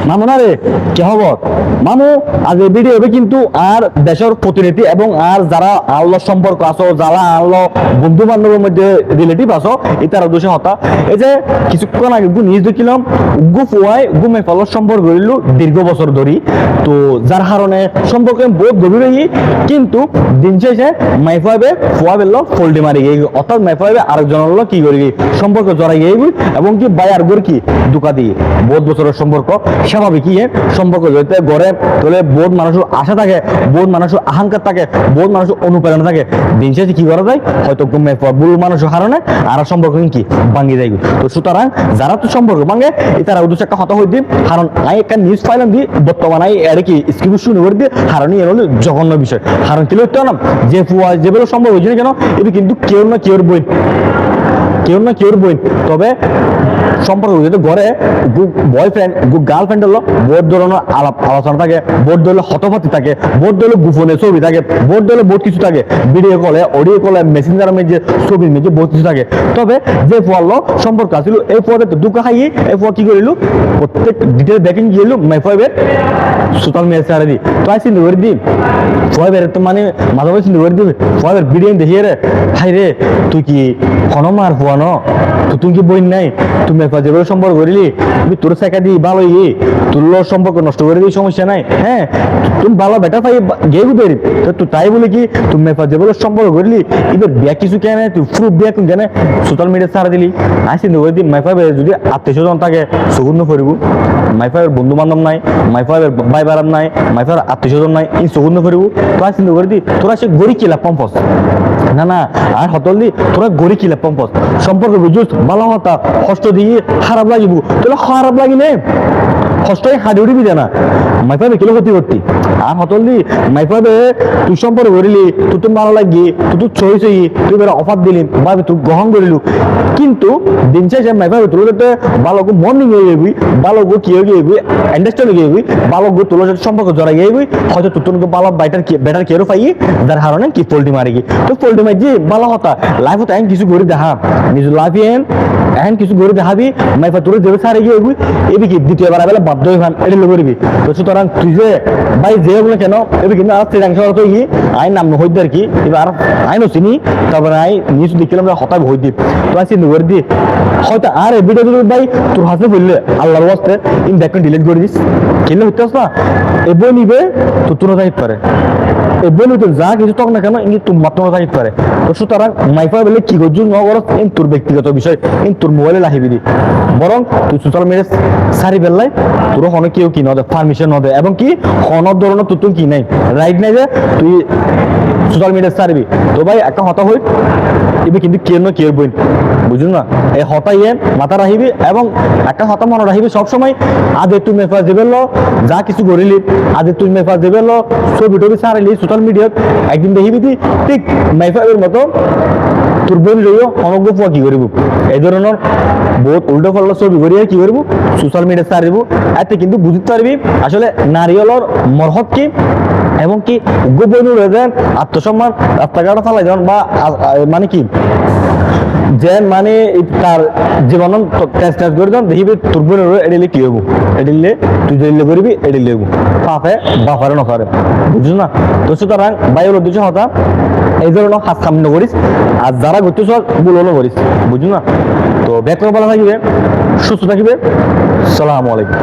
মামু না রে কি খবর মামু? আজ এই ভিডিও হবে কিন্তু আর দেশের প্রতিনিধি এবং আর যারা আল্লাহ সম্পর্ক আছো, যারা আল্লাহ বন্ধু বান্ধবের মধ্যে রিলেটিভ আছো, এটার উদ্দেশ্যে হতা এই যে কিছুক্ষণ আগে নিউজ দেখিলাম গুমে ফেলার সম্পর্ক রইল দীর্ঘ বছর ধরে। তো যার কারণে সম্পর্ক বহুত গভীর হয়ে কিন্তু দিন শেষে মাইফাইবে ফুয়া বেললো ফোল্ডে মারি গিয়ে, অর্থাৎ মাইফাইবে আরেকজন হলো কি করি সম্পর্ক জড়াই গিয়ে এবং কি বায়ার গর কি দুকা দিয়ে বহুত বছরের সম্পর্ক স্বাভাবিক সম্পর্ক জড়িত গড়ে তোলে। বহুত মানুষের আশা থাকে, বহুত মানুষের আহংকার থাকে, বহুত মানুষের অনুপ্রেরণা থাকে। দিন শেষে কি করা যায় হয়তো গুমে ভুল মানুষের কারণে আর সম্পর্ক কি ভাঙি যায়। তো সুতরাং যারা তো সম্পর্ক ভাঙে তারা উদ্দেশ্য একটা কথা হয়ে দিই, কারণ আমি একটা নিউজ পাইলাম দি বর্তমানে আর কি স্ক্রিন শুরু করে দিয়ে হারণই এর হলো জঘন্য বিষয়। কারণ কি লিখতে না যে ফুয়া যেগুলো সম্ভব হয়েছে না কেন এটি কিন্তু কেউ না কেউর বই তবে সম্পর্ক যদি ঘরে বয়ফ্রেন্ড গার্লফ্রেন্ড হলো বোধ ধরনের আলোচনা থাকে, বোধ ধরলে হতপাতি থাকে, বোধ ধরলে গোপনে ছবি থাকে, বোধ ধরলে বহুত কিছু থাকে, ভিডিও কলে অডিও কলে মেসেঞ্জার মেজে ছবির মেজে বহুত কিছু থাকে। তবে যে ফলো সম্পর্ক আছিল এই ফলে দুঃখ খাইয়ে এই ফল কি করিল প্রত্যেক ডিটেল ব্যাকিং গিয়েছিল মাইফাইবের সোশ্যাল মিডিয়া ছাড়া দি। তো আই চিন্তা করে দিই ফয়েবের তো মানে মাঝে মাঝে চিন্তা করে দিবি ফয়েবের ভিডিও দেখিয়ে রে হাই রে তুই কি হনমার ফুয়া ন তো তুই কি বই নাই তুমি যেভাবে সম্পর্ক করিলি তুমি তোর শেখা দিই ভালো তোর সম্পর্ক নষ্ট করে দিই সমস্যা নাই। হ্যাঁ তুমি ভালো বেটা পাই গেবু দেরি তুই তাই বলে কি তুমি যেভাবে সম্পর্ক করিলি এবার বিয়া কিছু কেন তুই প্রুফ বিয়া কেন সোশ্যাল মিডিয়া ছাড়া দিলি। আই চিন্তা করে দিই মাইফাইবে যদি আত্মীয় স্বজন থাকে সুগন্ধ করিব, মাইফাইবের বন্ধু বান্ধব নাই, মাইফাইবের ভাই বারাম নাই, মাইফাইবের আত্মীয় স্বজন নাই, ই সুগন্ধ করিব। তো আই চিন্তা করে দিই তোরা সে গড়ি কিলা পম্পস না আর হতল দি তোরা গড়ি কিলা পম্পস সম্পর্ক বুঝুস ভালো হতা কষ্ট দিয়ে খারাপ লাগিব তোলা খারাপ লাগিলে কষ্টই হাড়ি উড়িবি দে না মাইফাইবে কিলো ক্ষতি করতি আর হতল দি মাইফাইবে তুই সম্পর্ক করিলি তুই তুমি ভালো লাগি তুই ছই তুই বেড়া অফার দিলি বা তুই গ্রহণ করিলু কিন্তু দিন শেষে মাইফাইবে তোর ভালো মর্নিং হয়ে যাবি ভালো কি হয়ে গিয়ে আন্ডারস্ট্যান্ড হয়ে যাবি ভালো তোর সম্পর্ক জড়াই গিয়ে হয়তো তুই ভালো বেটার কেয়ারও পাই যার কারণে কি পোল্ট্রি মারি গিয়ে তো পোল্ট্রি মারি ভালো হতা লাইফ এন কিছু করে দেখা নিজ লাইফ এন কিছু করে দেখাবি মাইফা তোর দেবে সারে গিয়ে এবি কি দ্বিতীয়বার বেলা বাধ্য হয়ে ফান এটা করবি। তো সুতরাং তুই যে ভাই যে বলে কেন এবি কিন্তু আর শ্রীরাংশ তো ই আইন নাম হইতে আর কি এবার আইনও চিনি তারপরে আই নিউজ দেখিলাম হঠাৎ হই দি তো আই চিন্তা করে দি হয়তো আর এই ভিডিও ভাই তোর হাতে বললে আল্লাহর ওয়াস্তে ইন ব্যাক ডিলিট করে দিস কিনলে হইতে না এবার নিবে তো তোর যাইতে পারে এবার নিতে যা কিছু তখন না কেন ইনি তোর মাত্র যাইতে পারে। তো সুতরাং মাইফা বলে কি করছো নগর ইন তোর ব্যক্তিগত বিষয় ইন তোর মোবাইলে লাহিবি দি বরং তুই সোশ্যাল মিডিয়া সারি বেললাই তোর হনে কেউ কি নদে পারমিশন নদে এবং কি হনর ধরনের তুই কি নাই রাইট নাই যে তুই সোশ্যাল মিডিয়া সারবি। তো ভাই একটা হতা হই এবার কিন্তু কেউ না কেউ বই বুঝুন না এই হতাই মাথা রাখিবি এবং একটা হতা মনে রাখিবি সবসময় আগে তুই মেফা দেবে যা কিছু করিলি আগে তুই মেফা দেবে ছবি টবি সারিলি সোশ্যাল মিডিয়াত একদিন দেখিবি দি ঠিক মেফাবের মতো তোর বোন লইও অনগ্য পোয়া কি করিব এই ধরনের বহুত উল্টো পাল্টা ছবি করিয়া কি করবো সোশ্যাল মিডিয়া সারিব। এতে কিন্তু বুঝতে পারবি আসলে নারিয়েলর মরহত কি এবং কি গোপন আত্মসম্মান রাস্তাঘাট ফালাই যান বা মানে কি যে মানে তার জীবন টেস্ট করে যান দেখিবি তোর বোনের এডিলে কি হবো এডিলে তুই যে করবি এডিলে হবো পাপে বাপারে নকরে বুঝছো না। তো সুতরাং বাইরের উদ্দেশ্য হতা এই ধরনের হাত সামনে করিস আর যারা ঘুরতেছ ভুল হলো করিস বুঝছো না। তো ব্যাক করে ভালো থাকবে সুস্থ থাকবে। সালামু আলাইকুম।